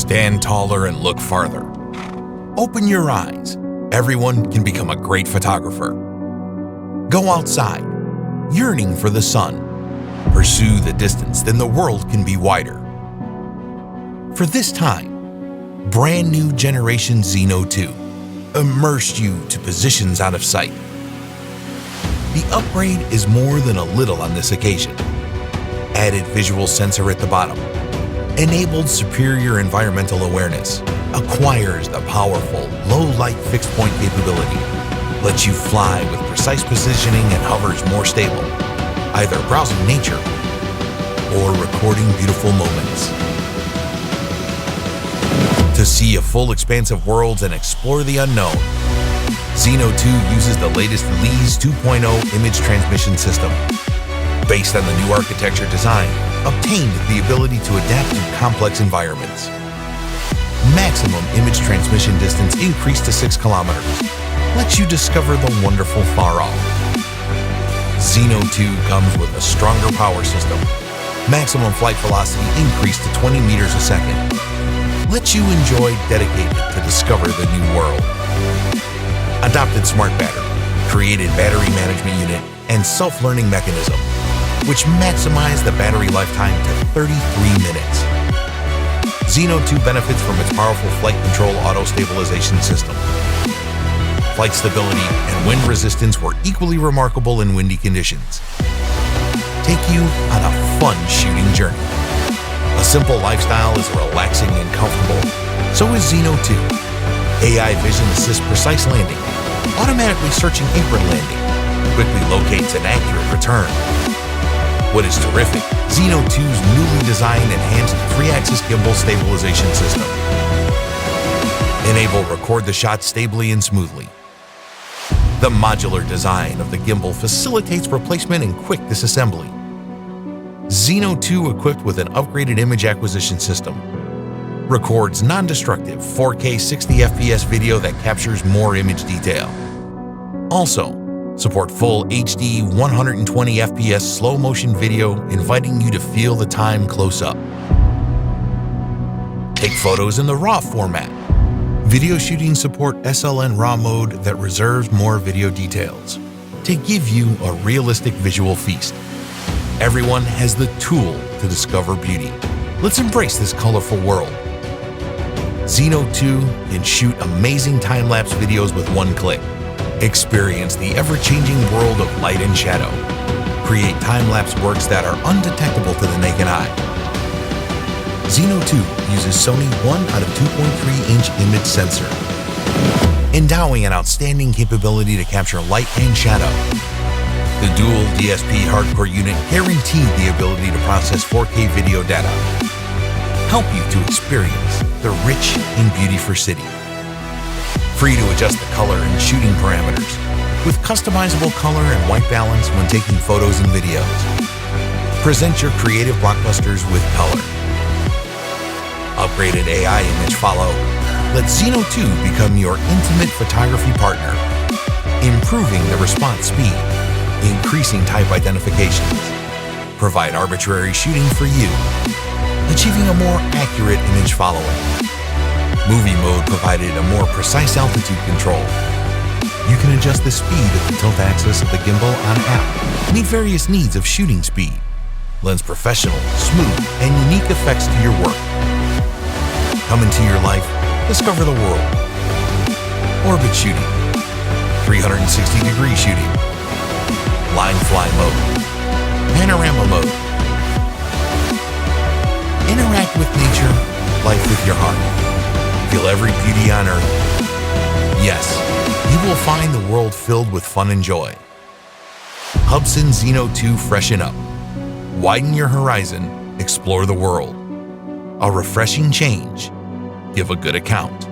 Stand taller and look farther. Open your eyes. Everyone can become a great photographer. Go outside, yearning for the sun. Pursue the distance, then the world can be wider. For this time, brand new generation Zino 2 immersed you to positions out of sight. The upgrade is more than a little on this occasion. Added visual sensor at the bottom, enabled superior environmental awareness, acquires the powerful low-light fixed-point capability, lets you fly with precise positioning and hovers more stable, either browsing nature or recording beautiful moments. To see a full expanse of worlds and explore the unknown, Zino 2 uses the latest LEES 2.0 image transmission system. Based on the new architecture design, obtained the ability to adapt to complex environments. Maximum image transmission distance increased to 6 kilometers. Lets you discover the wonderful far off. Zino 2 comes with a stronger power system. Maximum flight velocity increased to 20 meters a second. Lets you enjoy dedicated to discover the new world. Adopted smart battery, created battery management unit, and self-learning mechanism, which maximize the battery lifetime to 33 minutes. Zino 2 benefits from its powerful flight control auto-stabilization system. Flight stability and wind resistance were equally remarkable in windy conditions. Take you on a fun shooting journey. A simple lifestyle is relaxing and comfortable. So is Zino 2. AI vision assists precise landing, automatically searching apron landing, quickly locates an accurate return. What is terrific, Zino 2's newly designed enhanced 3-axis gimbal stabilization system. Enable record the shot stably and smoothly. The modular design of the gimbal facilitates replacement and quick disassembly. Zino 2 equipped with an upgraded image acquisition system. Records non-destructive 4K 60 FPS video that captures more image detail. Also, support full HD 120 FPS slow motion video, inviting you to feel the time close up. Take photos in the RAW format. Video shooting support SLN RAW mode that reserves more video details to give you a realistic visual feast. Everyone has the tool to discover beauty. Let's embrace this colorful world. Zino 2 can shoot amazing time-lapse videos with one click. Experience the ever-changing world of light and shadow. Create time-lapse works that are undetectable to the naked eye. Zino 2 uses Sony 1 out of 2.3-inch image sensor, endowing an outstanding capability to capture light and shadow. The dual DSP hardcore unit guaranteed the ability to process 4K video data, help you to experience the rich in beauty for city. Free to adjust the color and shooting parameters, with customizable color and white balance when taking photos and videos. Present your creative blockbusters with color. Upgraded AI image follow. Let Zino 2 become your intimate photography partner, improving the response speed, increasing type identifications, provide arbitrary shooting for you, achieving a more accurate image following. Movie mode provided a more precise altitude control. You can adjust the speed of the tilt axis of the gimbal on app, meet various needs of shooting speed, lends professional, smooth, and unique effects to your work. Come into your life, discover the world. Orbit shooting, 360-degree shooting, line fly mode, panorama mode. Interact with nature, life with your heart. Feel every beauty on earth. Yes, you will find the world filled with fun and joy. Hubsan Zino 2 freshen up. Widen your horizon, explore the world. A refreshing change. Give a good account.